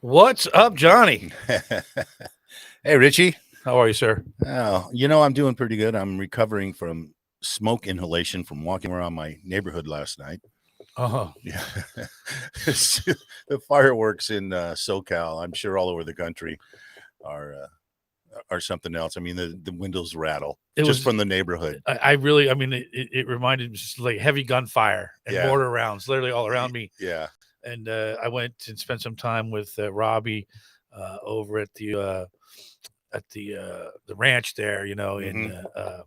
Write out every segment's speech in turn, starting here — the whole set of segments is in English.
What's up, Johnny? Hey, Richie. How are you, sir? Oh, I'm doing pretty good. I'm recovering from smoke inhalation from walking around my neighborhood last night. Uh-huh. Yeah. The fireworks in SoCal, I'm sure all over the country, are are something else. I mean, the windows rattle It just was from the neighborhood. I really, I mean, it reminded me just like heavy gunfire and Yeah. mortar rounds literally all around me. Yeah. And I went and spent some time with Robbie over at the ranch there, in Hmm.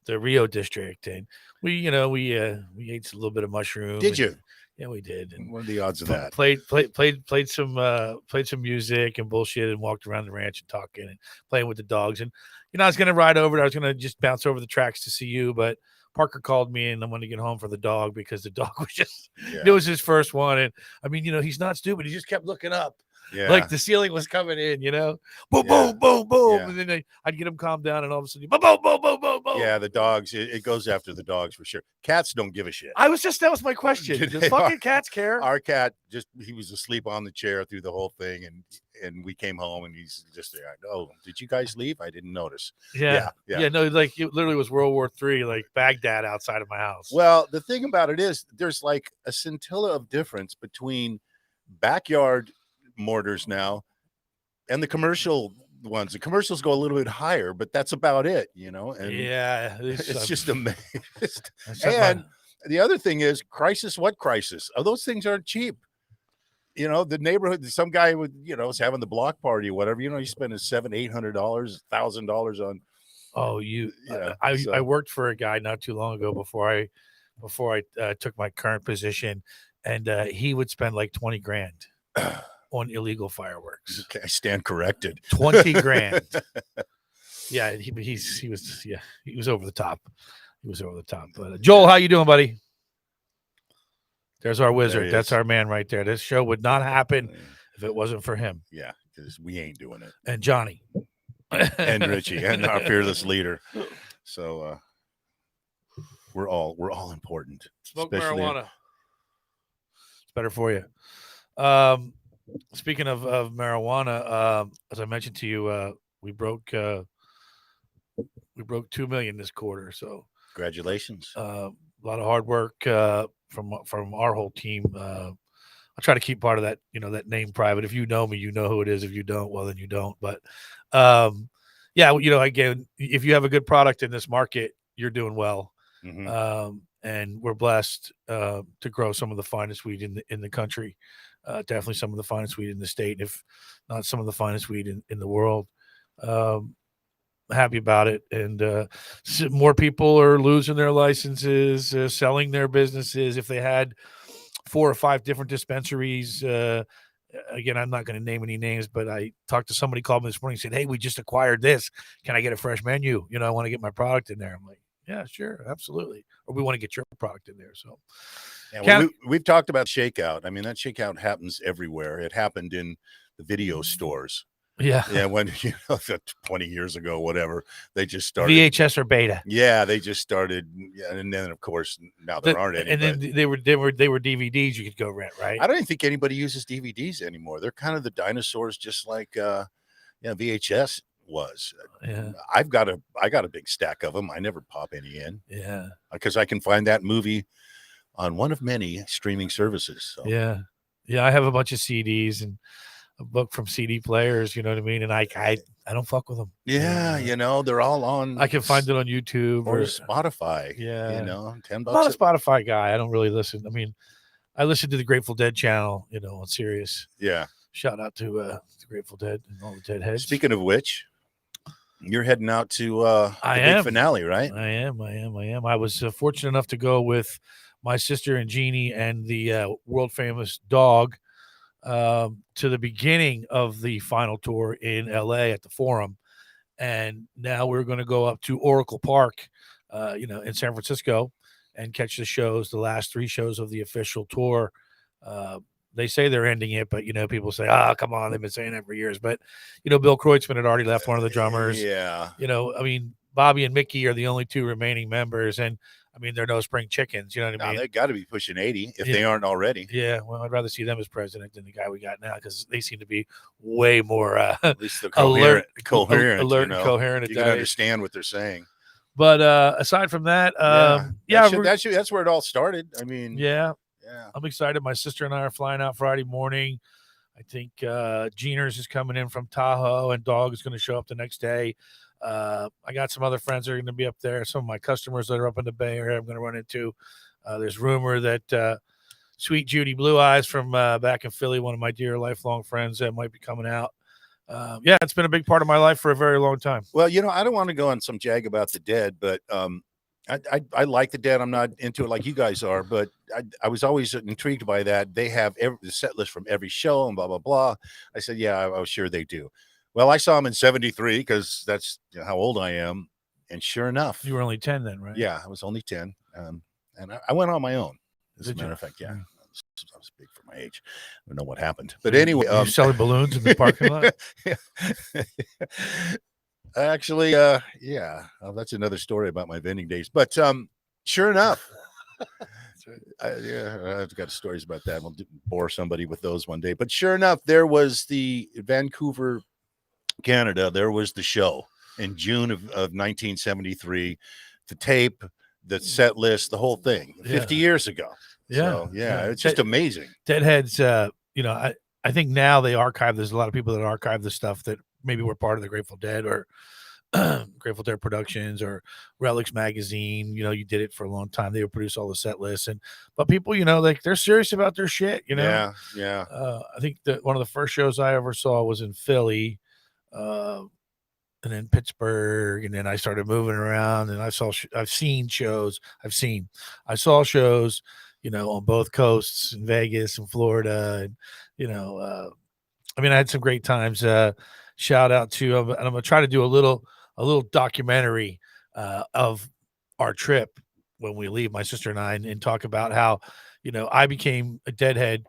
the Rio district, and we ate a little bit of mushroom, Did and you? yeah, we did, and What are the odds of that? played some music and bullshit, and walked around the ranch and talking and playing with the dogs. And I was gonna ride over. I was gonna just bounce over the tracks to see you, but Parker called me, and I wanted to get home for the dog because the dog was just it Yeah. was his first one. And I mean, he's not stupid. He just kept looking up. Yeah. Like the ceiling was coming in, boom, Yeah. boom, boom, boom, Yeah. and then I'd get him calmed down, and all of a sudden, boom, boom, boom, boom, boom, boom. Yeah. The dogs, it goes after the dogs for sure. Cats don't give a shit. That was my question. Do They fucking are. cats care? Our cat he was asleep on the chair through the whole thing, and we came home and he's just there. Oh, did you guys leave? I didn't notice. Yeah. No, like it literally was World War III, like Baghdad outside of my house. Well, the thing about it is there's like a scintilla of difference between backyard mortars now and the commercial ones. The commercials go a little bit higher, but that's about it, and Yeah, it's just amazing. and And the other thing is crisis. What crisis? Oh, those things aren't cheap. The neighborhood, some guy was having the block party or whatever, he's spending $700-800, $1,000 on. I worked for a guy not too long ago before I took my current position, and he would spend like 20 grand on illegal fireworks. Okay, I stand corrected. 20 grand. Yeah, he was over the top. He was over the top. But Joel, how you doing, buddy? There's our wizard. That's our man right there. This show would not happen if it wasn't for him. Yeah, because we ain't doing it. And Johnny. And Richie and our fearless leader. So we're all important. Smoke marijuana. It's better for you. Speaking of marijuana, as I mentioned to you, we broke 2 million this quarter. So congratulations. A lot of hard work from our whole team. I'll try to keep part of that, that name private. If you know me, you know who it is. If you don't, well, then you don't. But yeah, again, if you have a good product in this market, you're doing well. Mm-hmm. And we're blessed to grow some of the finest weed in the country. Definitely some of the finest weed in the state, if not some of the finest weed in the world. Happy about it. And more people are losing their licenses, selling their businesses. If they had 4 or 5 different dispensaries, again, I'm not going to name any names, but I talked to somebody, called me this morning, and said, "Hey, we just acquired this. Can I get a fresh menu? I want to get my product in there." I'm like, "Yeah, sure, absolutely." Or we want to get your product in there. So yeah, we've talked about shakeout. I mean, that shakeout happens everywhere. It happened in the video stores. Yeah. When 20 years ago, whatever, they just started VHS or beta. Yeah, they just started, and then of course now there aren't any. And then they were DVDs you could go rent, right? I don't even think anybody uses DVDs anymore. They're kind of the dinosaurs, just like VHS was. Yeah, I got a big stack of them. I never pop any in. Yeah, because I can find that movie on one of many streaming services. So. Yeah, I have a bunch of CDs and a book from CD players, you know what I mean? And I don't fuck with them. Yeah, they're all on. I can find it on YouTube or Spotify. Yeah, $10. I'm not a Spotify guy. I don't really listen. I mean, I listen to the Grateful Dead channel, on Sirius. Yeah. Shout out to the Grateful Dead and all the Deadheads. Speaking of which, you're heading out to the big finale, right? I am. I was fortunate enough to go with my sister and Jeannie and the world famous dog to the beginning of the final tour in LA at the Forum. And now we're going to go up to Oracle Park, in San Francisco and catch the last 3 shows of the official tour. They say they're ending it, but, people say, come on, they've been saying it for years. But, Bill Kreutzmann had already left, one of the drummers. Yeah. I mean, Bobby and Mickey are the only 2 remaining members. And I mean, they're no spring chickens. You know what I Now mean? they got to be pushing 80 if Yeah. they aren't already. Yeah, well, I'd rather see them as president than the guy we got now because they seem to be way more At least they're alert, coherent. alert, You and know, coherent at you that can age. understand what they're saying. But aside from that, that's where it all started. I mean, yeah, yeah. I'm excited. My sister and I are flying out Friday morning. I think Jeaners is coming in from Tahoe, and Dog is going to show up the next day. I got some other friends that are going to be up there. Some of my customers that are up in the Bay Area I'm going to run into. There's rumor that Sweet Judy Blue Eyes from back in Philly, one of my dear lifelong friends, might be coming out. Yeah, it's been a big part of my life for a very long time. Well, you know, I don't want to go on some jag about the Dead, but I like the Dead. I'm not into it like you guys are, but I was always intrigued by that. They have the set list from every show and blah, blah, blah. I said, yeah, I was sure they do. Well, I saw them in 73 because that's how old I am. And sure enough. You were only 10 then, right? Yeah, I was only 10. And I went on my own. As a matter of fact, yeah. I was big for my age. I don't know what happened. But anyway. You're selling balloons in the parking lot? Actually, yeah. That's another story about my vending days. But sure enough. I've got stories about that. We'll bore somebody with those one day. But sure enough, there was the Vancouver, Canada. There was the show in June of 1973. The tape, the set list, the whole thing. 50 years ago. Yeah. So, it's just amazing. Deadheads, I think now they archive. There's a lot of people that archive the stuff that maybe were part of the Grateful Dead or Grateful Dead Productions or Relics Magazine. You know, you did it for a long time. They would produce all the set lists, but people, like they're serious about their shit. You know, yeah. I think that one of the first shows I ever saw was in Philly, and then Pittsburgh, and then I started moving around, and I saw shows, on both coasts in Vegas and Florida, and I had some great times. Shout out to, and I'm gonna try to do a little documentary of our trip when we leave, my sister and I, and talk about how, I became a Deadhead.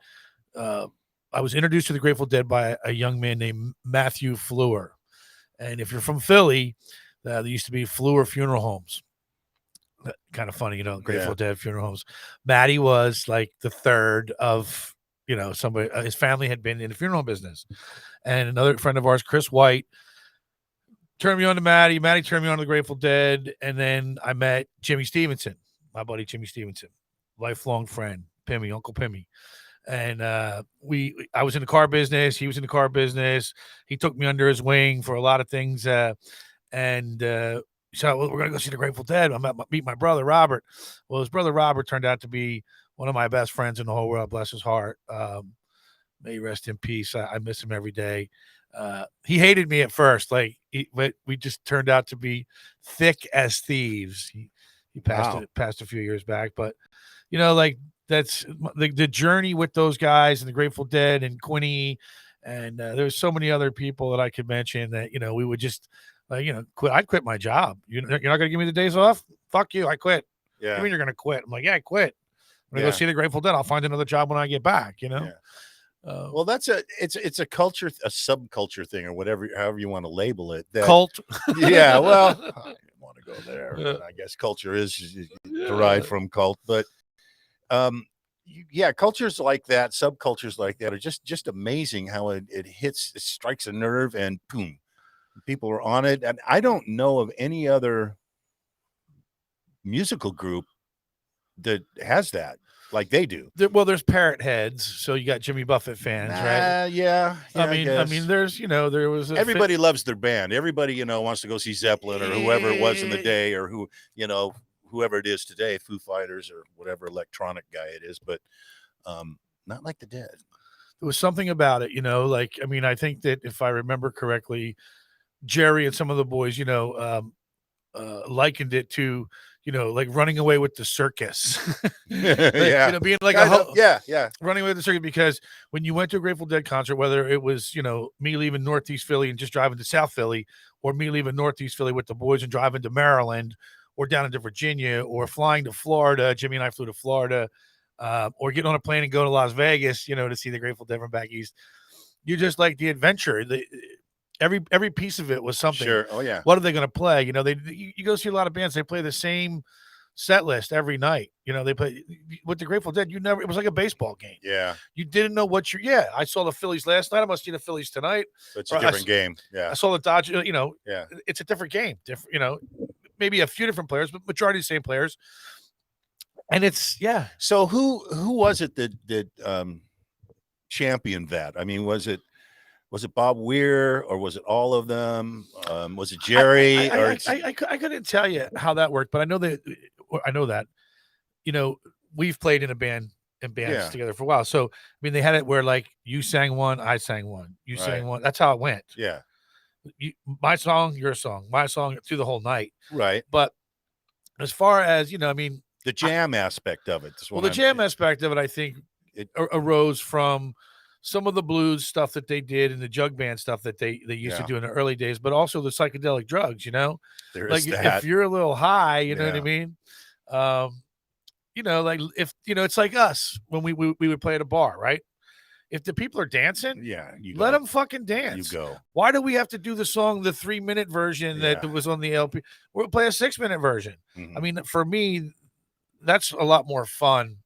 I was introduced to the Grateful Dead by a young man named Matthew Fleur. And if you're from Philly, there used to be Fleur Funeral Homes. Kind of funny, Grateful Dead funeral homes. Matty was like the third of, somebody, his family had been in the funeral business. And another friend of ours, Chris White, turned me on to Matty. Matty turned me on to the Grateful Dead. And then I met Jimmy Stevenson, my buddy Jimmy Stevenson, lifelong friend, Pimmy, Uncle Pimmy. And I was in the car business. He was in the car business. He took me under his wing for a lot of things. So we're going to go see the Grateful Dead. I'm at meet my brother, Robert. Well, his brother, Robert, turned out to be one of my best friends in the whole world. Bless his heart. May he rest in peace. I miss him every day. He hated me at first. But we just turned out to be thick as thieves. He passed a few years back. But, that's the journey with those guys and the Grateful Dead and Quinny. And there's so many other people that I could mention that, we would just, quit. I'd quit my job. You're not going to give me the days off? Fuck you. I quit. Yeah. I mean, you're going to quit. I'm like, yeah, I quit. I'm going to go see the Grateful Dead. I'll find another job when I get back, Yeah. Well, it's a culture, a subculture thing or whatever, however you want to label it. Cult. Yeah. Well, I didn't want to go there. I guess culture is derived from cult, but cultures like that, subcultures like that are just amazing how it strikes a nerve and boom, people are on it. And I don't know of any other musical group that has that like they do. Well, there's Parrot Heads, so you got Jimmy Buffett fans, right? Yeah. I mean, there's, there was everybody loves their band. Everybody, wants to go see Zeppelin or whoever it was in the day, or whoever it is today, Foo Fighters or whatever electronic guy it is, but not like the Dead. There was something about it, I think that if I remember correctly, Jerry and some of the boys, likened it to, like running away with the circus. Being like running away with the circus, because when you went to a Grateful Dead concert, whether it was, me leaving Northeast Philly and just driving to South Philly, or me leaving Northeast Philly with the boys and driving to Maryland, or down into Virginia, or flying to Florida. Jimmy and I flew to Florida, or getting on a plane and go to Las Vegas, to see the Grateful Dead from back east. You just like the adventure. Every piece of it was something. Sure. Oh yeah. What are they going to play? You go see a lot of bands. They play the same set list every night. You know, they play with the Grateful Dead. It was like a baseball game. Yeah. You didn't know what I saw the Phillies last night. I must see the Phillies tonight. So it's a different game. Yeah. I saw the Dodgers, Yeah. it's a different game. Maybe a few different players, but majority of the same players. And it's, So who was it that championed that? I mean, was it Bob Weir, or was it all of them? Was it Jerry? I couldn't tell you how that worked, but I know that, we've played in bands together for a while. So, I mean, they had it where like you sang one, I sang one, you sang one. That's how it went. Yeah. My song, your song, my song through the whole night. Right. But as far as, I mean, the jam aspect of it. The jam aspect of it, I think it arose from some of the blues stuff that they did and the jug band stuff that they used to do in the early days, but also the psychedelic drugs, There like is that. If you're a little high, you know what I mean? Like if, it's like us when we would play at a bar, right? If the people are dancing, let them fucking dance. You go. Why do we have to do the 3-minute version that was on the LP? We'll play a 6-minute version. Mm-hmm. I mean, for me, that's a lot more fun,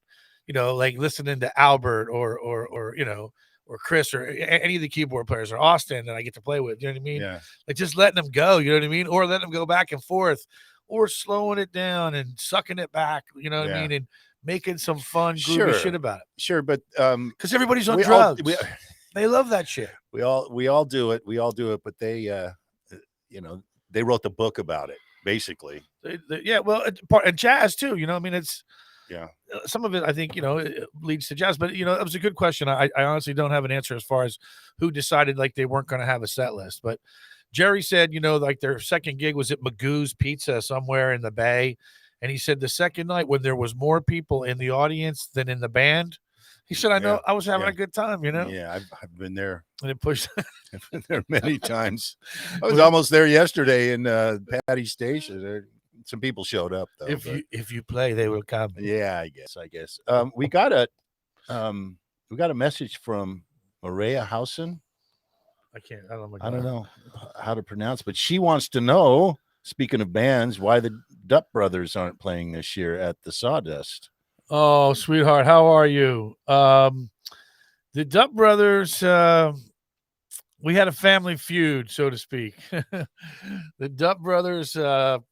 like listening to Albert or Chris or any of the keyboard players or Austin that I get to play with. You know what I mean? Yeah. Like just letting them go. You know what I mean? Or letting them go back and forth, or slowing it down and sucking it back. You know what I mean? And making some fun, groovy shit about it. Sure, but because everybody's on drugs. They love that shit. We all do it. We all do it. But they, they wrote the book about it, basically. Well, and jazz too. I mean, it's some of it. I think it leads to jazz. But it was a good question. I honestly don't have an answer as far as who decided like they weren't going to have a set list. But Jerry said, like their second gig was at Magoo's Pizza somewhere in the Bay. And he said the second night when there was more people in the audience than in the band, he said, I was having a good time, Yeah, I've been there. And it pushed. I've been there many times. I was almost there yesterday in Patty Station. Some people showed up though. If you play, they will come. Yeah, I guess. We got a message from Maria Housen. I don't know how to pronounce, but she wants to know, speaking of bands, why the Dupp Brothers aren't playing this year at the Sawdust. Oh, sweetheart, how are you? The Dupp Brothers, we had a family feud, so to speak. The Dupp Brothers have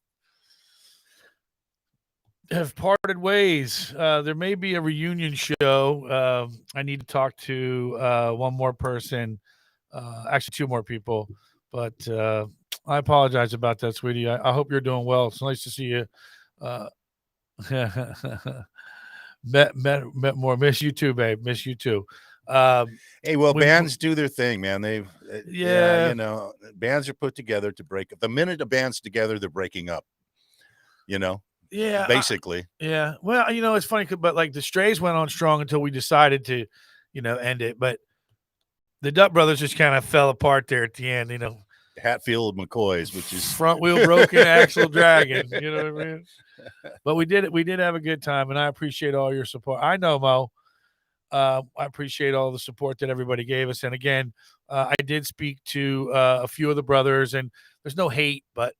parted ways. There may be a reunion show. I need to talk to one more person. Actually, two more people, but I apologize about that, sweetie. I hope you're doing well. It's nice to see you. Met more. Miss you too, babe. Miss you too. Hey, well, bands do their thing, man. Bands are put together to break up. The minute a band's together, they're breaking up. Basically. Well, it's funny, but like the Strays went on strong until we decided to, end it. But the Dupp Brothers just kind of fell apart there at the end, Hatfield McCoys, which is front wheel broken, axle dragging. You know what I mean? But we did it. We did have a good time, and I appreciate all your support. I know, Mo. I appreciate all the support that everybody gave us. And again, I did speak to a few of the brothers, and there's no hate, but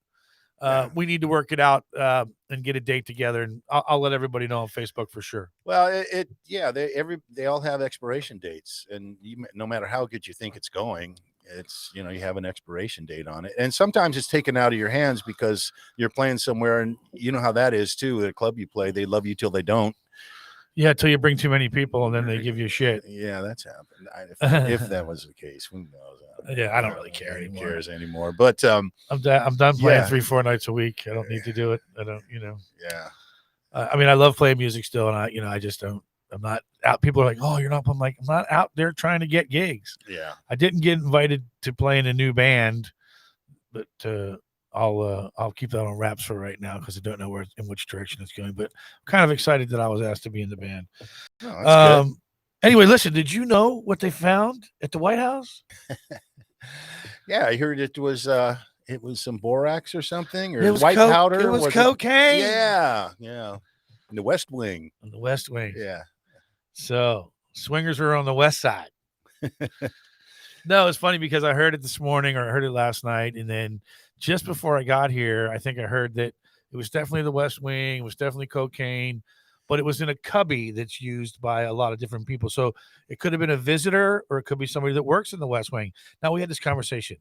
we need to work it out and get a date together. And I'll let everybody know on Facebook for sure. Well, they all have expiration dates, and no matter how good you think it's going, it's you have an expiration date on it, and sometimes it's taken out of your hands because you're playing somewhere, and you know how that is too. At a club you play, they love you till they don't. Yeah, till you bring too many people, and then they give you shit. Yeah, that's happened. If that was the case, who knows? Yeah, I don't really care anymore. Cares anymore? But I'm done playing 3-4 nights a week. I don't need to do it. I don't, Yeah. I mean, I love playing music still, and I just don't. I'm not out. People are like, "Oh, you're not." I'm like, I'm not out there trying to get gigs. Yeah. I didn't get invited to play in a new band, but I'll keep that on wraps for right now because I don't know in which direction it's going. But I'm kind of excited that I was asked to be in the band. Oh, that's good. Anyway, listen, did you know what they found at the White House? Yeah, I heard it was some borax or something, or it was white powder. It was cocaine. Yeah. In the West Wing. On the West Wing. Yeah. So swingers were on the West Side. No, it's funny because I heard it this morning, or I heard it last night, and then just before I got here, I think I heard that It was definitely the West Wing. It was definitely cocaine, but it was in a cubby that's used by a lot of different people. So it could have been a visitor, or it could be somebody that works in the West Wing. Now, we had this conversation.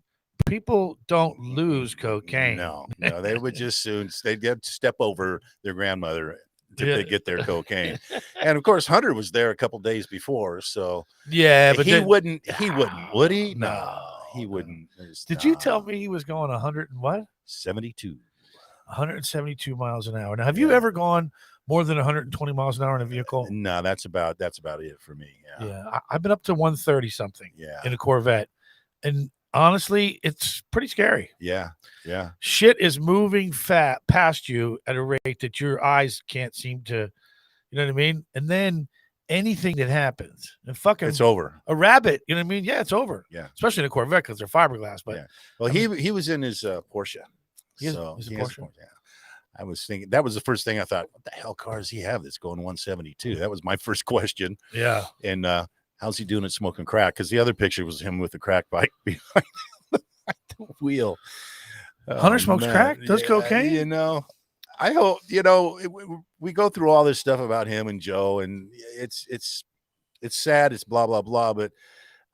People don't lose cocaine. No, they would just they'd get step over their grandmother to Yeah. get their cocaine. And of course, Hunter was there a couple days before, so Yeah, but he then- wouldn't, would he? No, No, he no. wouldn't. Did you tell me he was going 100 and what? 72? 172 miles an hour. Now, have you Yeah. ever gone more than 120 miles an hour in a vehicle? No, that's about it for me. Yeah. Yeah, I've been up to 130 something Yeah. in a Corvette, and honestly, it's pretty scary. Yeah. Yeah. Shit is moving past you at a rate that your eyes can't seem to, you know what I mean? And then anything that happens, and fucking It's over. a rabbit, you know what I mean? Yeah, it's over. Yeah. Especially in a Corvette because they're fiberglass. But Yeah. Well, he was in his Porsche. He's So a he has Porsche? Yeah. I was thinking that was the first thing I thought. What the hell car does he have that's going 172? That was my first question. yeah, And how's he doing at smoking crack? Because the other picture was him with the crack bike behind the wheel. Hunter smokes crack, does cocaine. You know, I hope we go through all this stuff about him and Joe, and it's sad. It's blah blah blah, but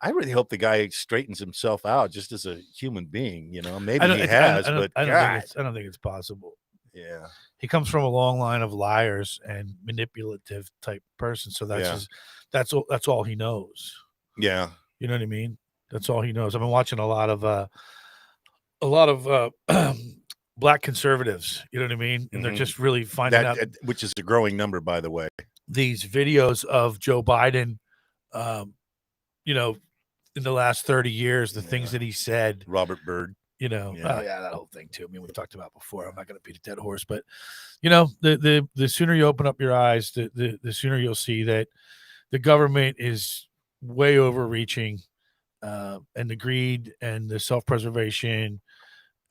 I really hope the guy straightens himself out just as a human being. Maybe he has, but I don't think it's possible. Yeah, he comes from a long line of liars and manipulative type person. So that's all he knows. Yeah, you know what I mean. That's all he knows. I've been watching a lot of black conservatives. You know what I mean, and they're just really finding out, which is a growing number, by the way. These videos of Joe Biden, in the last 30 years, the things that he said, Robert Byrd. That whole thing too. I mean, we've talked about before. I'm not going to beat a dead horse, but the sooner you open up your eyes, the sooner you'll see that the government is way overreaching, and the greed and the self-preservation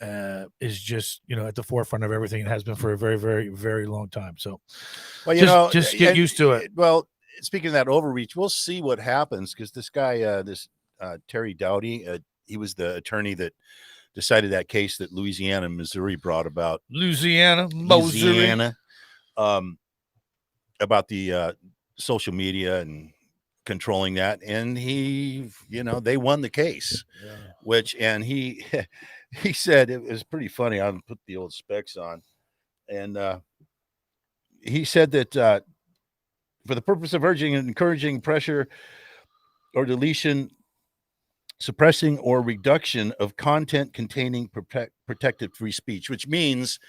is just at the forefront of everything. It has been for a very, very, very long time. So, well, just get used to it. Well, speaking of that overreach, we'll see what happens because this guy, Terry Doughty, he was the attorney that decided that case that Louisiana and Missouri brought about. Louisiana, about the social media and controlling that, and they won the case. And he said, it was pretty funny. I'll put the old specs on, and he said that for the purpose of urging and encouraging pressure or deletion, suppressing or reduction of content containing protected free speech, which means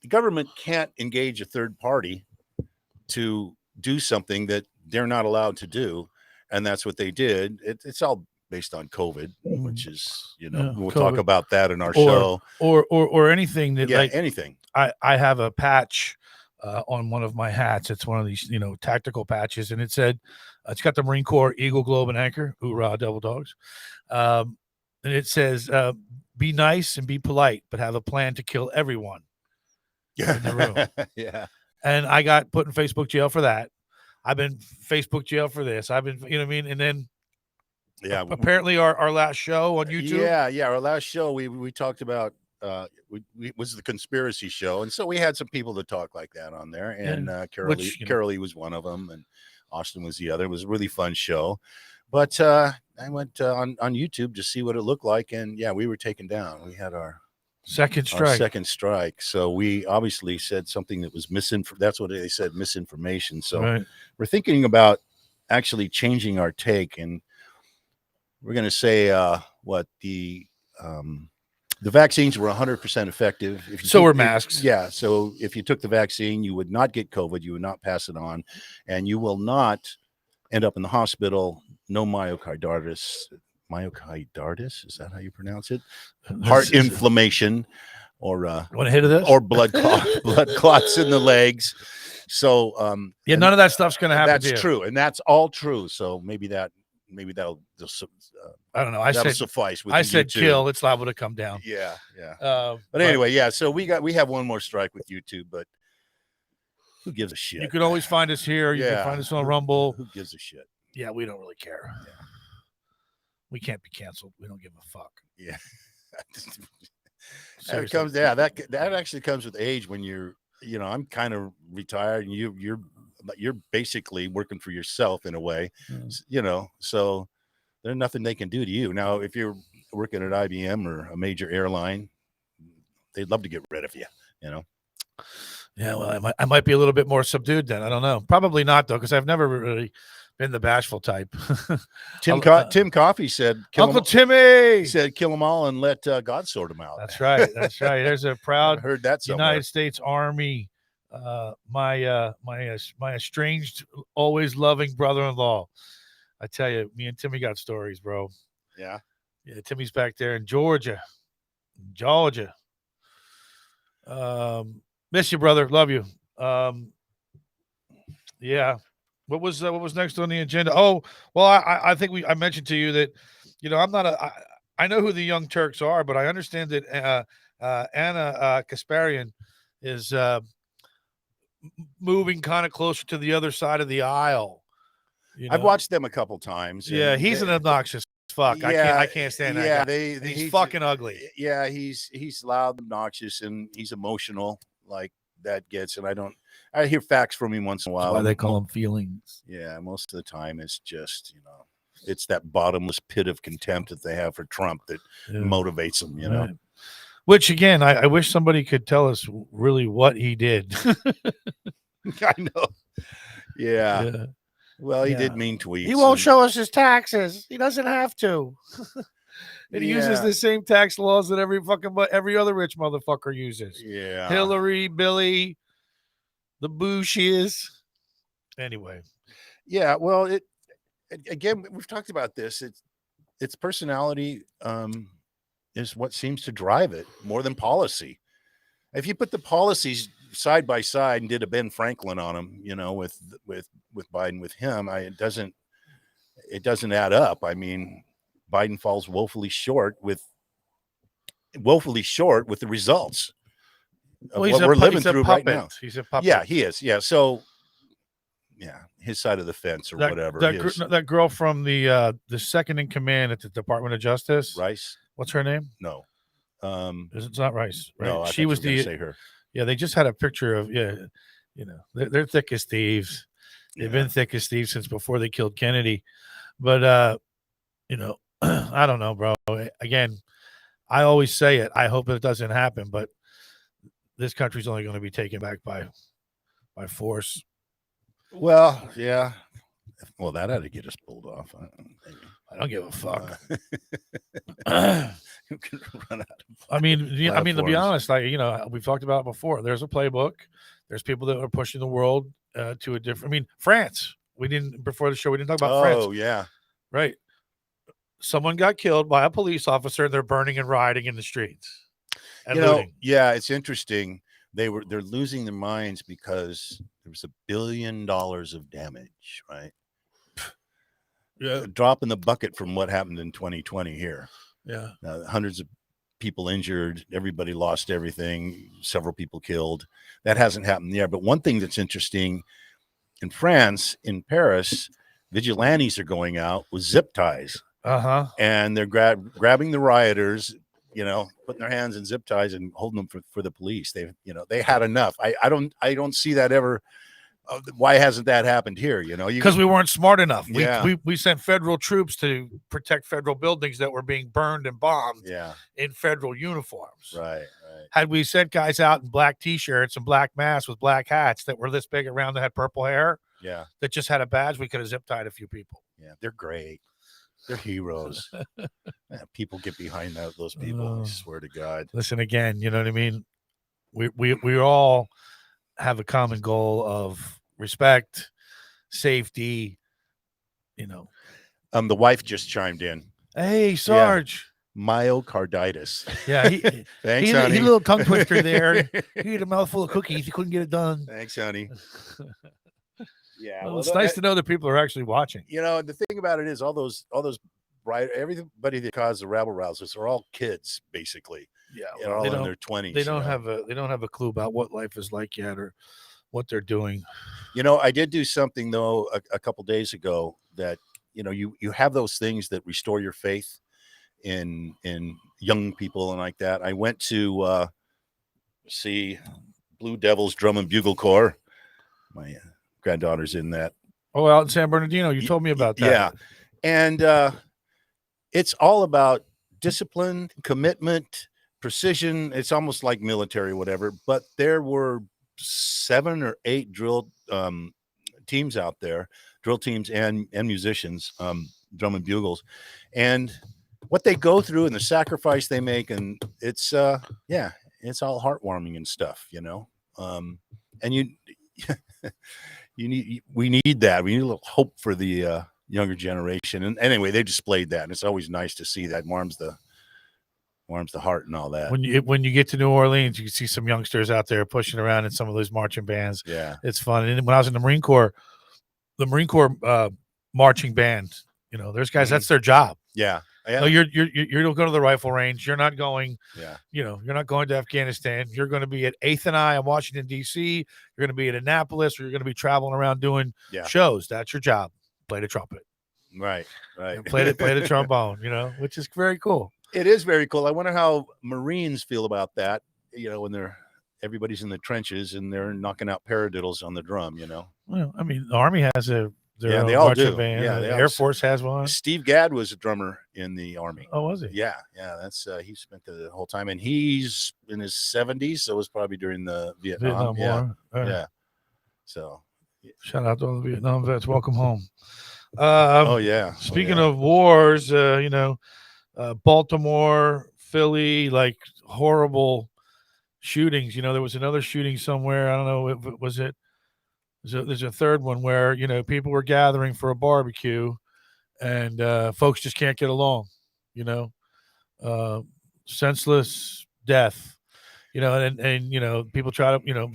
the government can't engage a third party to do something that they're not allowed to do. And that's what they did. It's all based on COVID, which is, we'll COVID. Talk about that in our show. Or anything that, anything. I have a patch on one of my hats. It's one of these, tactical patches. And it said, it's got the Marine Corps Eagle, Globe, and Anchor. Hoorah, Devil Dogs. And it says, be nice and be polite, but have a plan to kill everyone in the room. Yeah. And I got put in Facebook jail for that. I've been Facebook jail for this. I've been, you know what I mean? And then apparently our last show on YouTube. Yeah. Our last show, we talked about, was the conspiracy show. And so we had some people to talk like that on there. And Carolee was one of them. And Austin was the other. It was a really fun show. But I went on YouTube to see what it looked like. And we were taken down. We had our second strike. So we obviously said something that was that's what they said, misinformation. So we're thinking about actually changing our take. And we're going to say the vaccines were 100% effective. So were masks. So if you took the vaccine, you would not get COVID. You would not pass it on. And you will not end up in the hospital. No myocarditis. Myocarditis? Is that how you pronounce it? Heart inflammation or want a hit of this? Or blood clots in the legs. So none of that stuff's going to happen. That's true. And that's all true. So maybe that'll just I don't know. I said suffice. I said kill. It's liable to come down. Yeah. But anyway, so we have one more strike with YouTube, but who gives a shit? You can always find us here. You can find us on Rumble. Who gives a shit? Yeah, we don't really care. Yeah. We can't be canceled. We don't give a fuck. Yeah. That actually comes with age when you're I'm kind of retired, and you're basically working for yourself in a way, so there's nothing they can do to you. Now, if you're working at IBM or a major airline, they'd love to get rid of you, Yeah, well, I might be a little bit more subdued then. I don't know. Probably not, though, because I've never really been the bashful type. Tim Coffey said, Uncle Timmy said, kill them all and let God sort them out. That's right. That's right. There's a proud heard that somewhere. United States Army, my estranged, always loving brother-in-law. I tell you, me and Timmy got stories, bro. Yeah. Timmy's back there in Georgia. Miss you, brother. Love you. Yeah. What was next on the agenda? Oh, well, I think I mentioned to you that, I'm not I know who the Young Turks are, but I understand that Anna Kasparian is moving kind of closer to the other side of the aisle. I've watched them a couple times. Yeah, he's an obnoxious fuck. Yeah, I can't stand that guy. He's fucking ugly. Yeah, he's loud, obnoxious, and he's emotional. Like that gets, and I hear facts from him once in a while. That's why they call him feelings. Yeah, most of the time it's just, it's that bottomless pit of contempt that they have for Trump that motivates them, Right. Which, again, I wish somebody could tell us really what he did. I know. Yeah. Well, he did mean tweets. He won't show us his taxes. He doesn't have to. And he uses the same tax laws that every other rich motherfucker uses. Yeah. Hillary, Billy, the Bushes. Anyway. Yeah, well, again, we've talked about this. Its personality is what seems to drive it more than policy. If you put the policies side by side and did a Ben Franklin on them, with Biden, with him, it doesn't add up. I mean, Biden falls woefully short with the results of what we're living through right now. He's a puppet. Yeah, he is. Yeah, so his side of the fence or whatever. That girl from the second in command at the Department of Justice, Rice. What's her name? No, it's not Rice. Right? No, she was say her. Yeah, they just had a picture of they're thick as thieves. They've been thick as thieves since before they killed Kennedy. But I don't know, bro. Again, I always say it. I hope it doesn't happen, but this country's only going to be taken back by force. Well, yeah. Well, that had to get us pulled off. I don't give a fuck. You can run out of I mean, to be honest, we've talked about it before. There's a playbook. There's people that are pushing the world to a different. I mean, France. Before the show. We didn't talk about France. Oh yeah, right. Someone got killed by a police officer. They're burning and rioting in the streets. And looting. Yeah, it's interesting. They're losing their minds because there was $1 billion of damage, right? Yeah, drop in the bucket from what happened in 2020 here. Yeah, hundreds of people injured, everybody lost everything, several people killed. That hasn't happened there. But one thing that's interesting, in France, in Paris, vigilantes are going out with zip ties. And they're grabbing the rioters, putting their hands in zip ties and holding them for the police. They had enough. I don't see that ever. Why hasn't that happened here? Because we weren't smart enough. Yeah. We sent federal troops to protect federal buildings that were being burned and bombed in federal uniforms. Right. Had we sent guys out in black T-shirts and black masks with black hats that were this big around that had purple hair, that just had a badge, we could have zip tied a few people. Yeah, they're great. They're heroes. People get behind those people. I swear to God. Listen, again, you know what I mean? We all have a common goal of respect, safety, The wife just chimed in. Hey, Sarge. Myocarditis. Yeah, thanks, honey. He a little tongue twister there. He ate a mouthful of cookies. He couldn't get it done. Thanks, honey. Yeah, well, it's nice to know that people are actually watching. The thing about it is all those everybody that caused the rabble rousers are all kids, basically. Yeah, all in their 20s. They don't have a clue about what life is like yet or what they're doing. I did do something though a couple days ago that you have those things that restore your faith in young people and like that. I went to see Blue Devils Drum and Bugle Corps. My granddaughter's in that. Oh, out in San Bernardino. You told me about that. Yeah. And it's all about discipline, commitment, precision. It's almost like military, whatever. But there were 7 or 8 drill teams out there, drill teams and musicians, drum and bugles. And what they go through and the sacrifice they make, and it's it's all heartwarming and stuff, you know. And we need that. We need a little hope for the younger generation. And anyway, they displayed that, and it's always nice to see that. Warms the heart and all that. When you get to New Orleans, you can see some youngsters out there pushing around in some of those marching bands. Yeah, it's fun. And when I was in the Marine Corps marching band, you know, there's guys that's their job. Yeah. No, you don't go to the rifle range. You're not going. Yeah. You know, you're not going to Afghanistan. You're going to be at 8th and I in Washington D.C. You're going to be at Annapolis, or you're going to be traveling around doing shows. That's your job. Play the trumpet. Right. Play the trombone. You know, which is very cool. It is very cool. I wonder how Marines feel about that. You know, when everybody's in the trenches and they're knocking out paradiddles on the drum. You know. Well, I mean, the Army has their own they all marching do. band. Yeah, the Air Force has one. Steve Gadd was a drummer in the Army. Oh, was he? Yeah. That's he spent the whole time, and he's in his 70s, so it was probably during the Vietnam War. Yeah. So, shout out to all the Vietnam vets. Welcome home. Speaking of wars, you know, Baltimore, Philly, like horrible shootings. You know, there was another shooting somewhere. I don't know. Was it? There's a third one where, you know, people were gathering for a barbecue and folks just can't get along, you know, senseless death, you know, and you know, people try to, you know,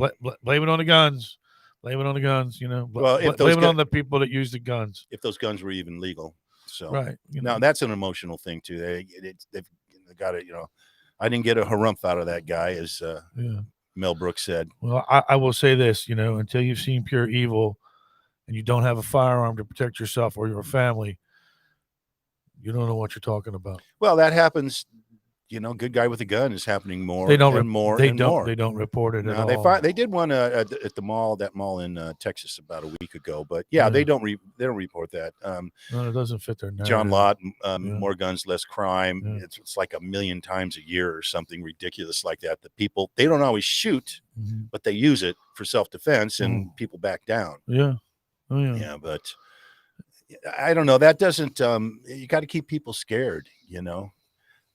blame it on the guns, you know, blame it on the people that use the guns. If those guns were even legal. So, right. Now that's an emotional thing too. They've got it, you know, I didn't get a harumph out of that guy, as Mel Brooks said. Well, I will say this, you know, until you've seen pure evil and you don't have a firearm to protect yourself or your family, you don't know what you're talking about. Well, that happens. You know, good guy with a gun is happening more. They don't more. They don't report it at all. They did one at the mall, that mall in Texas, about a week ago. But they don't report that. No, it doesn't fit their narrative. John Lott, more guns, less crime. Yeah. It's like 1 million times a year or something ridiculous like that. The people, they don't always shoot, but they use it for self-defense, and people back down. Yeah. Oh, yeah. Yeah, but I don't know. That doesn't. You got to keep people scared. You know.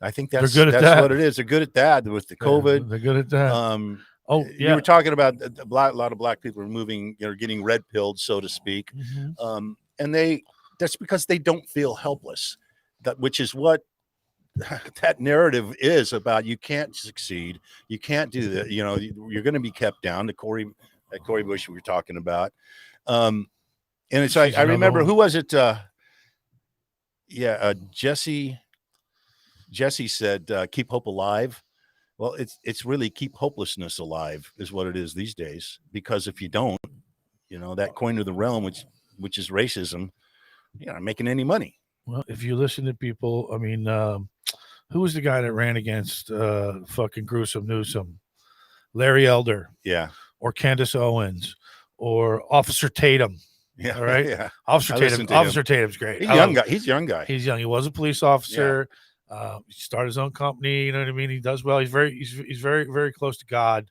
I think that's what it is. They're good at that with the COVID. Yeah, they're good at that. You were talking about a lot of black people are moving, you know, getting red pilled, so to speak. And that's because they don't feel helpless. Which is what that narrative is about. You can't succeed. You can't do that. You know, you're going to be kept down. The Corey Bush we were talking about. And it's like, I remember, who was it? Jesse said, keep hope alive. Well, it's really keep hopelessness alive is what it is these days. Because if you don't, you know, that coin of the realm, which is racism, you're not making any money. Well, if you listen to people, I mean, who was the guy that ran against fucking Gruesome Newsom? Larry Elder. Yeah. Or Candace Owens. Or Officer Tatum. Yeah. All right. Yeah. Officer Tatum's great. He's a young guy. He's a young guy. He's young. He was a police officer. Yeah. He started his own company. You know what I mean? He does well. He's very, very close to God.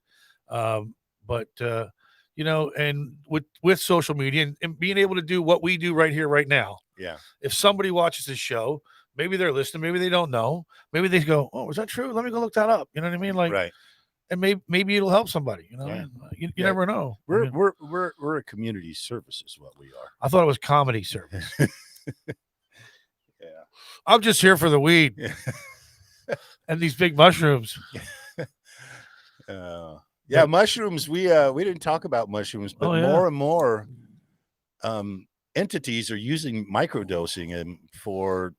But you know, and with social media and being able to do what we do right here, right now. Yeah. If somebody watches this show, maybe they're listening, maybe they don't know. Maybe they go, "Oh, is that true? Let me go look that up." You know what I mean? Like, right. And maybe it'll help somebody. You know, you never know. We're a community service is what we are. I thought it was comedy service. I'm just here for the weed and these big mushrooms. Mushrooms. We didn't talk about mushrooms, but more and more entities are using microdosing for,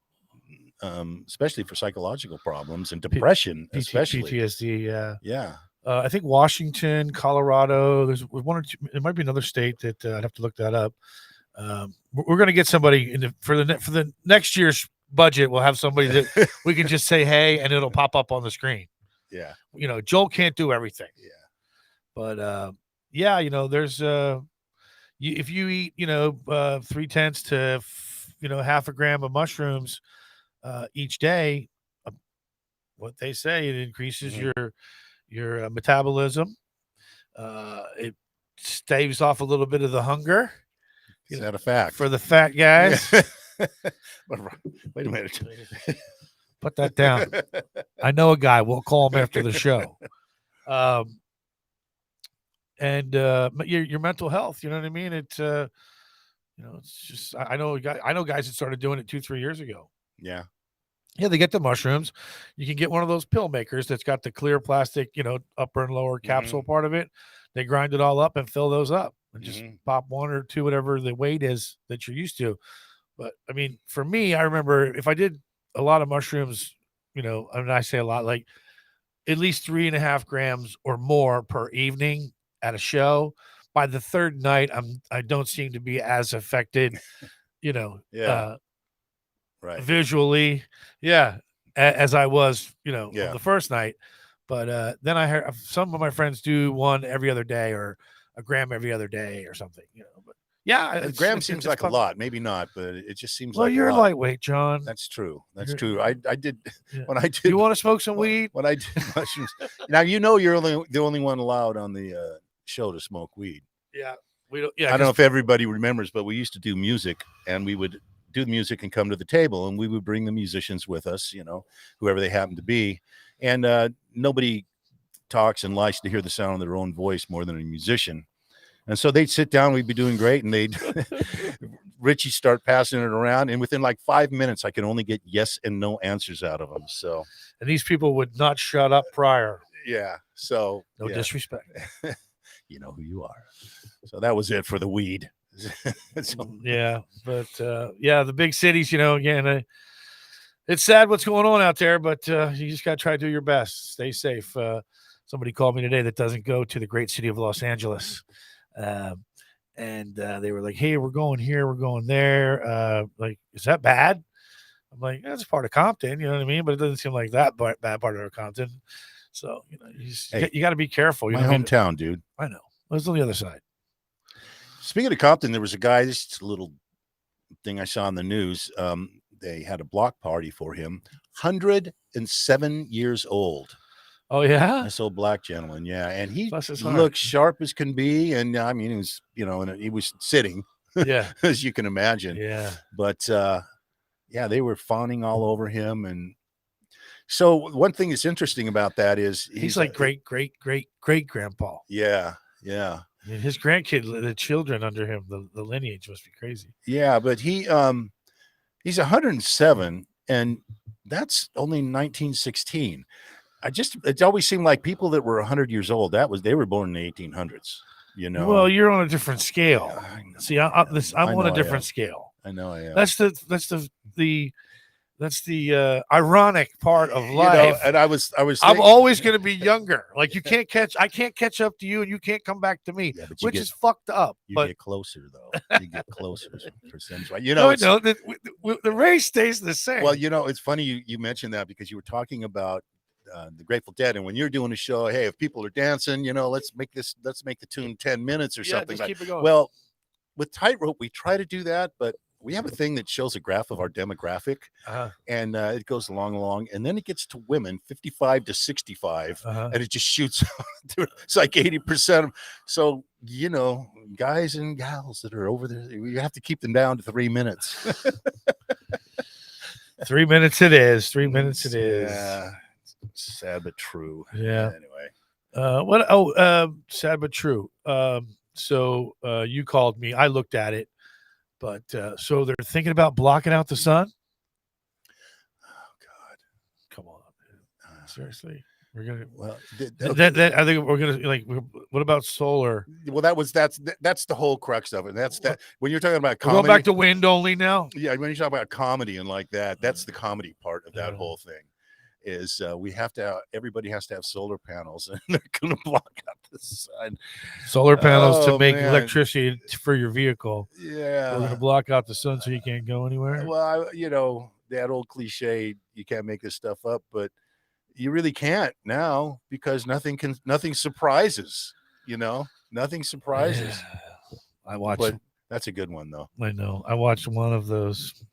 especially for psychological problems and depression, especially PTSD. Yeah. I think Washington, Colorado. There's one or two. There might be another state that I'd have to look that up. We're going to get somebody for the next year's budget. We'll have somebody that we can just say hey and it'll pop up on the screen. Yeah. You know, Joel can't do everything. Yeah. But yeah, there's if you eat 3/10 to half a gram of mushrooms each day, uh, what they say, it increases Mhm. your metabolism. It staves off a little bit of the hunger, Is that a fact? for the fat Yeah. guys. Wait a minute. Put that down. I know a guy. We'll call him after the show. Um, and your mental health. You know what I mean? It's just I know guys that started doing it 2-3 years ago. Yeah. Yeah, they get the mushrooms. You can get one of those pill makers that's got the clear plastic, upper and lower capsule Mhm. part of it. They grind it all up and fill those up and just Mhm. pop 1 or 2, whatever the weight is that you're used to. But I mean, for me, I remember if I did a lot of mushrooms, and I say a lot, like at least 3.5 grams or more per evening at a show. By the third night, I don't seem to be as affected, you know, Yeah. uh, Right. visually, yeah, as I was, on Yeah. the first night. But then I heard some of my friends do one every other day or a gram every other day or something. But yeah, A it's gram it's seems it's like a fun. lot. Maybe not, but it just seems Well, like a you're lot. lightweight, John. That's true. That's You're, true. I did yeah. when I Do did you want to smoke some weed? when I did mushrooms. Now you're the only one allowed on the show to smoke weed. Yeah, we don't. Yeah, I don't know because if everybody remembers, but we used to do music, and we would do the music and come to the table, and we would bring the musicians with us, whoever they happen to be, and nobody talks and likes to hear the sound of their own voice more than a musician. And so they'd sit down, we'd be doing great, and they'd Richie start passing it around, and within like 5 minutes, I could only get yes and no answers out of them. So and these people would not shut up prior. yeah, so No yeah, disrespect. you know who you are. So that was it for the weed. So, Yeah, but yeah, the big cities, again, it's sad what's going on out there, but you just got to try to do your best. Stay safe. Somebody called me today that doesn't go to the great city of Los Angeles. And they were like, "Hey, we're going here, we're going there. Like, is that bad?" I'm like, "That's part of Compton, you know what I mean? But it doesn't seem like that bad part of Compton." So, hey, you got to be careful. my hometown, dude. I know. It's on the other side. Speaking of Compton, there was a guy. This is a little thing I saw in the news. They had a block party for him. 107 years old. Oh yeah, This old black gentleman, yeah, and he bless his heart. looked sharp as can be, and I mean, he was, and he was sitting, Yeah, as you can imagine. yeah. But yeah, they were fawning all over him, and so one thing that's interesting about that is He's like great grandpa. Yeah, yeah, I mean, his grandkid, the children under him, the lineage must be crazy. yeah. But he's 107, and that's only 1916. It always seemed like people that were 100 years old, they were born in the 1800s. Well, you're on a different scale. I know, See, I'm on a I different am. scale. I know I am. That's the ironic part of life. And I was I'm thinking, always going to be younger. Like I can't catch up to you, and you can't come back to me, yeah, but which is fucked up. you But get closer though. You get closer percentage. no, the race stays the same. Well, it's funny you mentioned that because you were talking about the Grateful Dead, and when you're doing a show, hey, if people are dancing, let's make the tune 10 minutes or something. Just keep it going. Well, with Tightrope, we try to do that, but we have a thing that shows a graph of our demographic, and it goes along, and then it gets to women 55 to 65, and it just shoots. It's like 80%. So guys and gals that are over there, we have to keep them down to 3 minutes. 3 minutes it is. 3 minutes it is. Yeah. Sad but true. Yeah. Anyway. Sad but true. So you called me. I looked at it, but so they're thinking about blocking out the sun. Oh God! Come on, man. Seriously, we're gonna. Well, I think we're gonna what about solar? Well, that's the whole crux of it. That's that when you're talking about comedy. We're going back to wind only now. Yeah, when you talk about comedy and like that, that's the comedy part of that whole thing. Is everybody has to have solar panels, and they're going to block out the sun. Solar panels to make electricity for your vehicle. Yeah, we're going to block out the sun so you can't go anywhere. Well, that old cliche, you can't make this stuff up, but you really can't now because nothing surprises. You know, nothing surprises. I watched. But that's a good one, though. I know. I watched one of those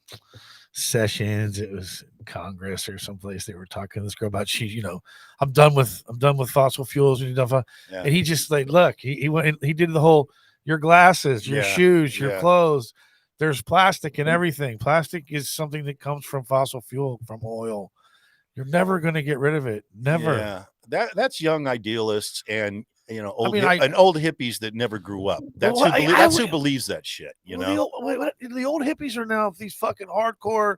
sessions. It was Congress or someplace. They were talking to this girl about I'm done with fossil fuels and stuff. Yeah. And he just like, look, he went and he did the whole your glasses, your shoes, your clothes. There's plastic and everything. Plastic is something that comes from fossil fuel, from oil. You're never going to get rid of it. Never. Yeah. That's young idealists and old hippies that never grew up. That's who believes that shit. The old hippies are now these fucking hardcore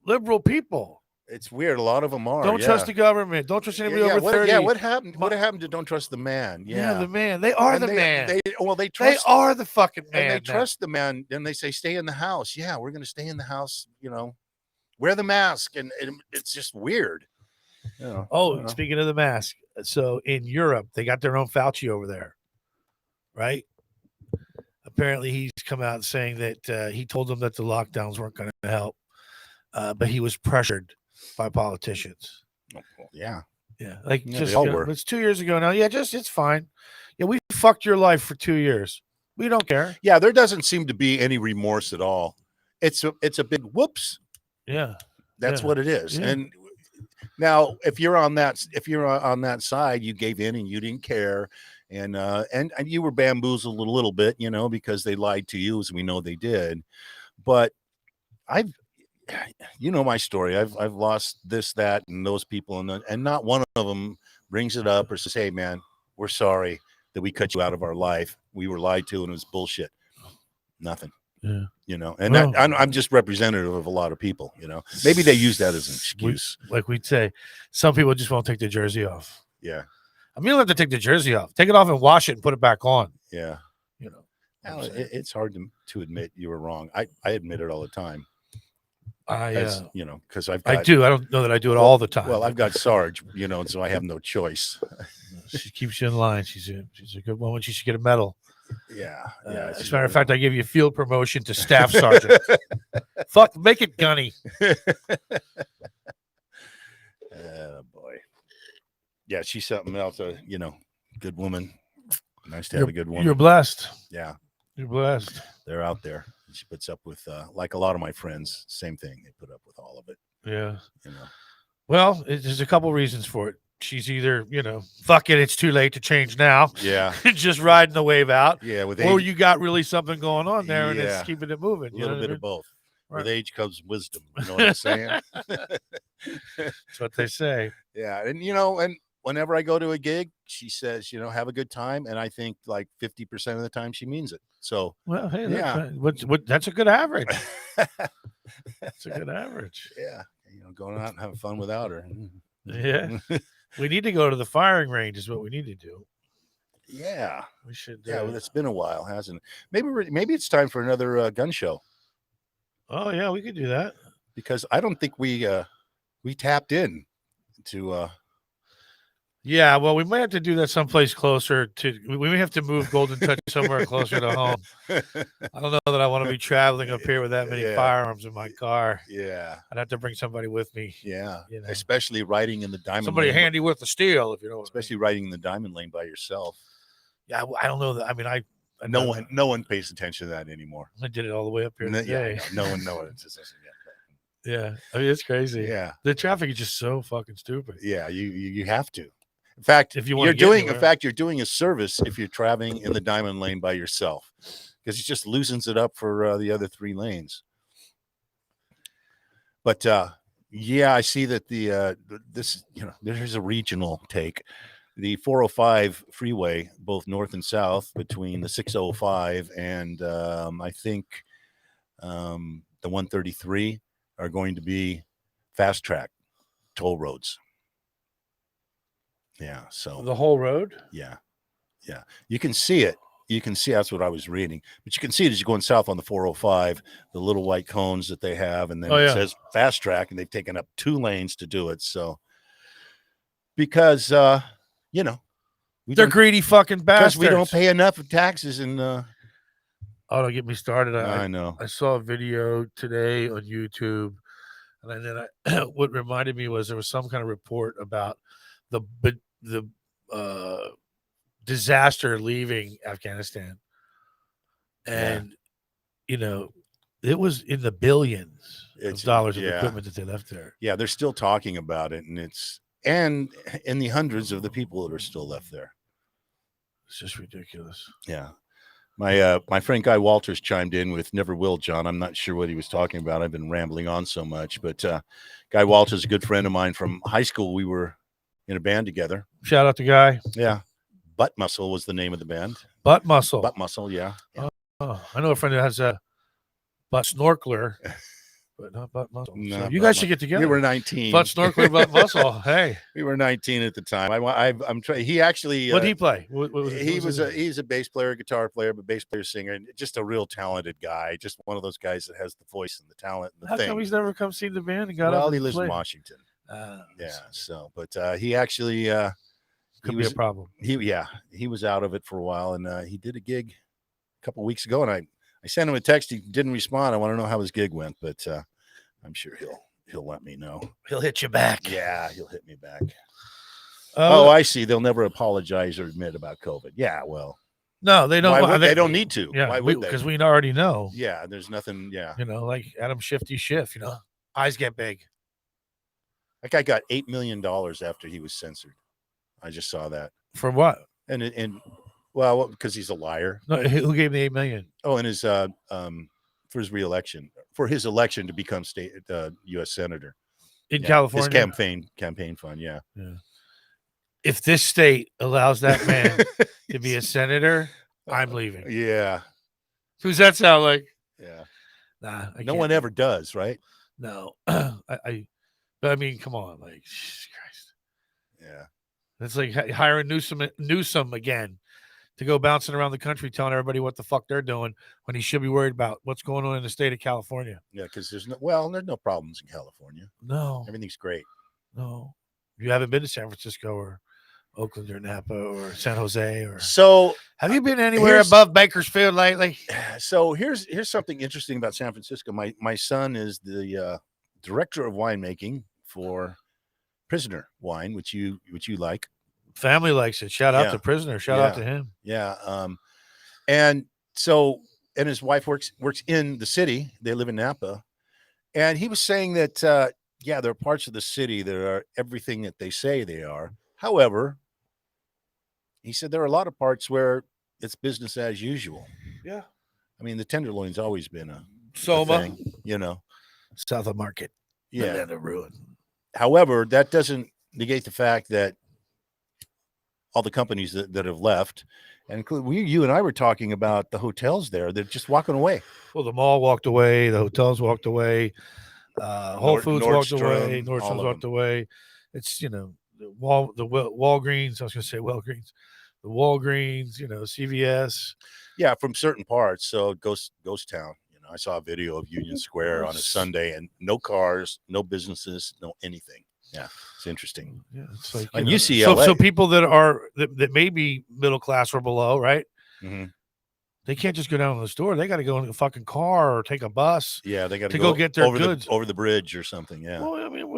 liberal people. It's weird. A lot of them are. Don't trust the government. Don't trust anybody over 30. Yeah, what happened? What happened to don't trust the man? Yeah, the man. They are the man. They trust. They are the fucking man. And they trust the man. And they say, stay in the house. Yeah, we're going to stay in the house. Wear the mask. And it's just weird. Speaking of the mask. So in Europe, they got their own Fauci over there. Right? Apparently, he's come out saying that he told them that the lockdowns weren't going to help. But he was pressured by politicians. Yeah. Like it's 2 years ago now. Yeah, it's fine. Yeah, we fucked your life for 2 years. We don't care. Yeah, there doesn't seem to be any remorse at all. It's a big whoops. Yeah, that's what it is. Yeah. And now, if you're on that side, you gave in and you didn't care, and you were bamboozled a little bit, because they lied to you, as we know they did. But my story. I've lost this, that, and those people, and not one of them brings it up or says, "Hey, man, we're sorry that we cut you out of our life. We were lied to, and it was bullshit." Nothing. Yeah. I'm just representative of a lot of people. Maybe they use that as an excuse. Like we'd say, some people just won't take the jersey off. Yeah. I mean, you don't have to take the jersey off. Take it off and wash it and put it back on. Yeah. It's hard to admit you were wrong. I admit it all the time. Because I do. I don't know that I do it all the time. Well, I've got Sarge, and so I have no choice. She keeps you in line. She's a good woman. She should get a medal. Yeah. As a matter of fact, I give you a field promotion to staff sergeant. Fuck, make it gunny. Oh boy. Yeah, she's something else. Good woman. Nice to have a good woman. You're blessed. Yeah. You're blessed. They're out there. She puts up with, like a lot of my friends, same thing. They put up with all of it. Yeah. Well, there's a couple reasons for it. She's either, fuck it, it's too late to change now. Yeah. Just riding the wave out. Yeah. Or you got really something going on there and it's keeping it moving. A little bit of both. Right. With age comes wisdom. You know what I'm saying? That's what they say. Yeah. And, whenever I go to a gig, she says, have a good time. And I think like 50% of the time she means it. So, well, hey, that's a good average. That's a good average. Yeah. Going out and having fun without her. Yeah. We need to go to the firing range is what we need to do. Yeah. We should. Yeah. Well, it's been a while, hasn't it? Maybe it's time for another gun show. Oh, yeah. We could do that. Because I don't think we tapped in to, yeah, well, we might have to do that someplace closer to. We may have to move Golden Touch somewhere closer to home. I don't know that I want to be traveling up here with that many firearms in my car. Yeah, I'd have to bring somebody with me. Yeah, especially riding in the diamond. Somebody lane handy with the steel, if you know. Especially riding in the diamond lane by yourself. Yeah, I don't know that. I mean, no one pays attention to that anymore. I did it all the way up here today. Yeah, no one knows. Yeah, I mean it's crazy. Yeah, the traffic is just so fucking stupid. Yeah, you have to. In fact, if you're doing a service if you're traveling in the diamond lane by yourself, because it just loosens it up for the other three lanes. But I see that there's a regional take. The 405 freeway, both north and south, between the 605 and I think the 133 are going to be fast track toll roads. Yeah, so the whole road. Yeah, you can see it. That's what I was reading, but you can see it as you're going south on the 405, the little white cones that they have, and then it says fast track, and they've taken up 2 lanes to do it. So because they're greedy fucking bastards. We don't pay enough of taxes, and oh, don't get me started. I know. I saw a video today on YouTube, and then what reminded me was there was some kind of report about the disaster leaving Afghanistan. And, it was in the billions of dollars of equipment that they left there. Yeah, they're still talking about it, and in the hundreds of the people that are still left there. It's just ridiculous. Yeah. My friend Guy Walters chimed in with "Never Will, John." I'm not sure what he was talking about. I've been rambling on so much, but Guy Walters is a good friend of mine from high school. We were in a band together. Shout out to Guy. Yeah. Butt Muscle was the name of the band. Butt Muscle. Butt Muscle, yeah. Oh, I know a friend that has a butt snorkeler, but not butt muscle. No, so you guys should get together. We were 19. Butt snorkeler, butt muscle. Hey, we were 19 at the time. I'm trying. He actually. What did he play? He's a bass player, guitar player, but bass player, singer, and just a real talented guy. Just one of those guys that has the voice and the talent and the How thing. come he's never come see the band and got up? Well, and he lives played? in Washington. Yeah. So, but he actually could be a problem. He was out of it for a while, and he did a gig a couple of weeks ago, and I sent him a text. He didn't respond. I want to know how his gig went, but I'm sure he'll let me know. He'll hit you back. Yeah, he'll hit me back. Oh, I see. They'll never apologize or admit about COVID. Yeah, well, no, they don't. They don't need to. Yeah, why would they? Because we already know. Yeah, there's nothing. Yeah, like Adam Shifty Schiff. Eyes get big. That guy got $8 million after he was censored. I just saw that. For what? And well, because he's a liar. No, who gave the $8 million? Oh, and his for his reelection, for his election to become state U.S. senator in California. His campaign fund. Yeah. If this state allows that man to be a senator, I'm leaving. Yeah. Who's that sound like? Yeah. Nah. No one ever does, right? No. But I mean, come on, like, Jesus Christ. Yeah. It's like hiring Newsom again to go bouncing around the country telling everybody what the fuck they're doing when he should be worried about what's going on in the state of California. Yeah, because there's no problems in California. No. Everything's great. No. You haven't been to San Francisco or Oakland or Napa or San Jose or have you been anywhere above Bakersfield lately? So here's something interesting about San Francisco. My son is the director of winemaking for Prisoner Wine, which you like. Family likes it. Shout out to Prisoner. Shout out to him. Yeah. And his wife works in the city. They live in Napa. And he was saying that there are parts of the city that are everything that they say they are. However, he said there are a lot of parts where it's business as usual. Yeah. I mean, the Tenderloin's always been a Soma thing, South of Market. Yeah. The land of ruin. However, that doesn't negate the fact that all the companies that have left, and you and I were talking about the hotels there. They're just walking away. Well, the mall walked away. The hotels walked away. Whole Foods walked away. Nordstrom's walked away. It's, the Walgreens. I was going to say Walgreens. The Walgreens, CVS. Yeah, from certain parts. So ghost town. I saw a video of Union Square on a Sunday, and no cars, no businesses, no anything. Yeah, it's interesting. Yeah, it's like and UCLA. So people that may be middle class or below, right? Mm-hmm. They can't just go down to the store. They got to go in a fucking car or take a bus. Yeah, they got to go get their goods over the bridge or something. Yeah. Well, I mean,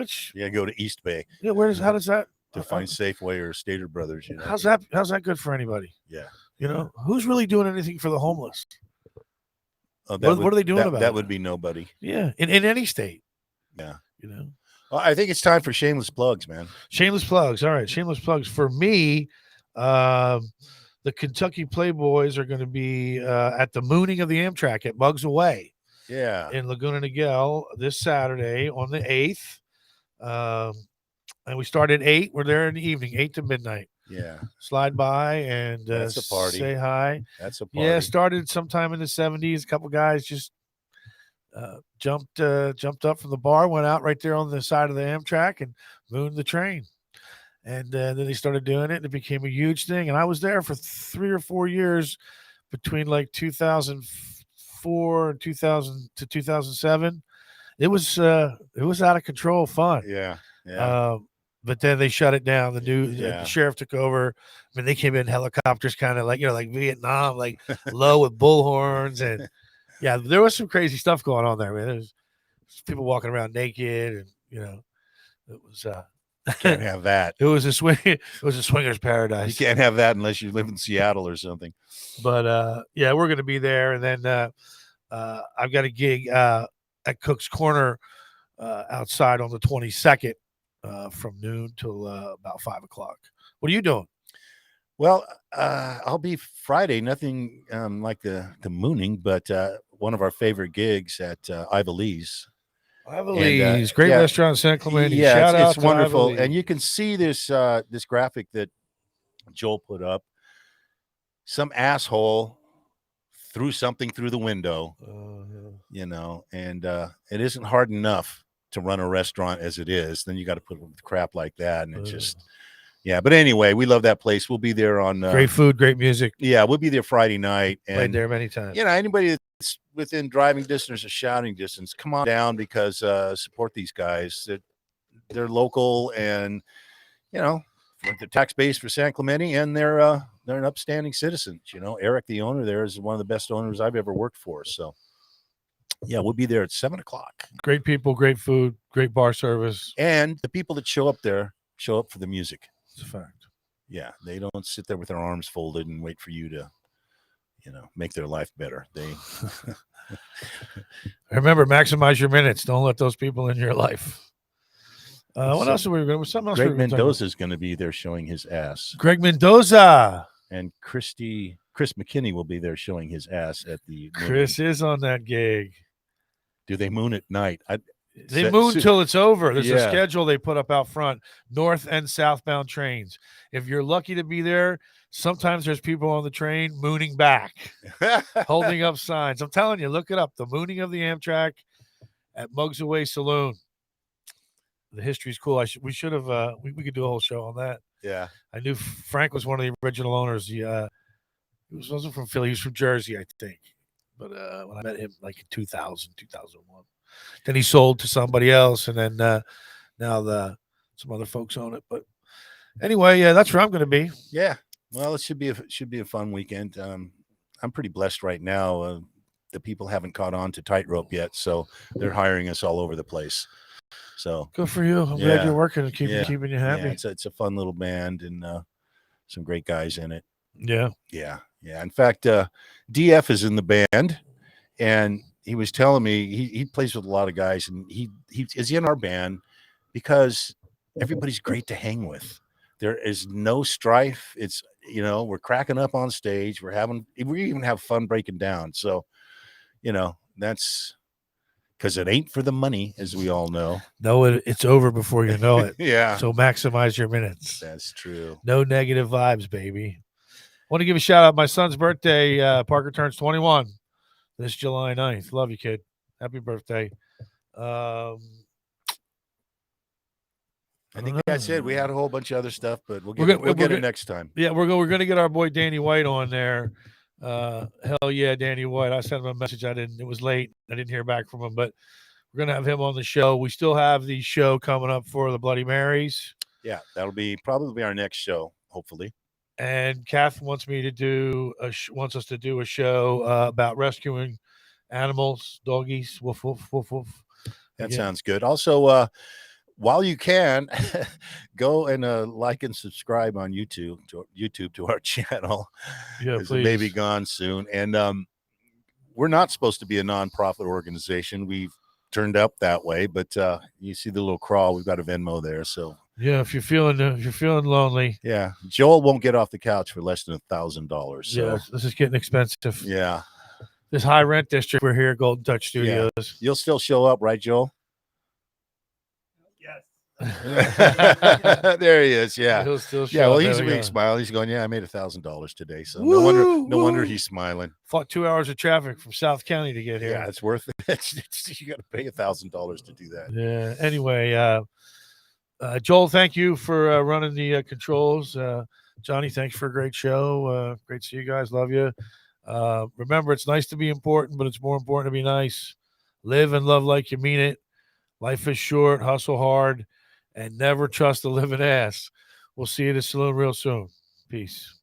go to East Bay. Yeah, how does that to find Safeway or Stater Brothers? How's that good for anybody? Yeah. Who's really doing anything for the homeless? What are they doing about it? That would be nobody. Yeah, in any state. Yeah. Well, I think it's time for shameless plugs, man. Shameless plugs. All right. Shameless plugs. For me, the Kentucky Playboys are going to be at the mooning of the Amtrak at Bugs Away. Yeah. In Laguna Niguel this Saturday on the 8th. And we start at 8. We're there in the evening, 8 to midnight. Yeah. Slide by and That's a party. say hi. That's a party. Yeah, started sometime in the 70s. A couple guys just jumped up from the bar, went out right there on the side of the Amtrak and mooned the train. And then they started doing it, and it became a huge thing. And I was there for 3 or 4 years between like 2004 and 2000 to 2007. It was out of control fun. Yeah. Yeah. But then they shut it down. The sheriff took over. I mean, they came in helicopters, kind of like, like Vietnam, like low with bullhorns. And yeah, there was some crazy stuff going on there, man. There was people walking around naked, and it was Can't have that. It was a swingers You paradise. can't have that unless you live in Seattle or something. But yeah, we're gonna be there, and then I've got a gig at Cook's Corner outside on the 22nd from noon till about 5 o'clock. What are you doing? Well, I'll be Friday. Nothing like the mooning, but one of our favorite gigs at Ivalese. Ivalese, great restaurant in San Clemente. Yeah, Shout out it's to wonderful, Ivalese. and you can see this this graphic that Joel put up. Some asshole threw something through the window, you know, and it isn't hard enough to run a restaurant as it is. Then you got to put up with crap like that, and it just. Yeah, but anyway, we love that place. We'll be there on great food, great music. Yeah, we'll be there Friday night. And played there many times. You know, anybody that's within driving distance or shouting distance, come on down because support these guys. They're local, and you know, the tax base for San Clemente, and they're an upstanding citizens. You know, Eric, the owner there, is one of the best owners I've ever worked for. So yeah, we'll be there at 7 o'clock. Great people, great food, great bar service, and the people that show up there show up for the music. It's a fact. Yeah, they don't sit there with their arms folded and wait for you to, you know, make their life better. They remember, maximize your minutes. Don't let those people in your life. What else are we going to? Something else. Greg Mendoza is going to be there showing his ass. Greg Mendoza and Chris McKinney will be there showing his ass at the. Chris is on that gig. Do they moon at night? They moon till it's over. There's a schedule they put up out front, north and southbound trains. If you're lucky to be there, sometimes there's people on the train mooning back, holding up signs. I'm telling you, look it up. The mooning of the Amtrak at Mugs Away Saloon. The history's cool. We should have. We could do a whole show on that. Yeah, I knew Frank was one of the original owners. He wasn't from Philly. He was from Jersey, I think. But when I met him, like in 2000, 2001. Then he sold to somebody else, and then now some other folks own it. But anyway, yeah, that's where I'm going to be. Yeah, well, it should be a fun weekend. I'm pretty blessed right now. The people haven't caught on to Tightrope yet, so they're hiring us all over the place. So good for you. I'm glad you're working and keeping you happy. Yeah, it's a fun little band and some great guys in it. Yeah. In fact, DF is in the band, and he was telling me he plays with a lot of guys, and he is in our band because everybody's great to hang with. There is no strife. It's, you know, we're cracking up on stage. We even have fun breaking down. So, you know, that's because it ain't for the money, as we all know. No, it's over before you know it. Yeah. So maximize your minutes. That's true. No negative vibes, baby. I want to give a shout out. My son's birthday. Parker turns 21 this July 9th. Love you, kid. Happy birthday. I think that's it. We had a whole bunch of other stuff, but we'll get it next time. Yeah, we're going to get our boy Danny White on there. Hell yeah, Danny White. I sent him a message. It was late. I didn't hear back from him, but we're going to have him on the show. We still have the show coming up for the Bloody Marys. Yeah, that'll probably our next show, hopefully. And Kath wants me to do wants us to do a show about rescuing animals, doggies, woof woof woof woof. That sounds good. Also, while you can, go and like and subscribe on YouTube to our channel. Yeah, please. It may be gone soon, and we're not supposed to be a nonprofit organization. We've turned up that way, but you see the little crawl. We've got a Venmo there, so. Yeah, if you're feeling lonely. Yeah, Joel won't get off the couch for less than $1,000. So. Yeah, this is getting expensive. Yeah, this high rent district we're here at Golden Touch Studios. Yeah. You'll still show up, right, Joel? Yes. There he is. Yeah, he'll still show well, up. he's a big smile. He's going, yeah, I made $1,000 today. So no wonder he's smiling. Fought 2 hours of traffic from South County to get here. Yeah, it's worth it. You got to pay $1,000 to do that. Yeah. Anyway, Joel, thank you for running the controls. Johnny, thanks for a great show. Great to see you guys. Love you. Remember, it's nice to be important, but it's more important to be nice. Live and love like you mean it. Life is short. Hustle hard, and never trust a living ass. We'll see you at the saloon real soon. Peace.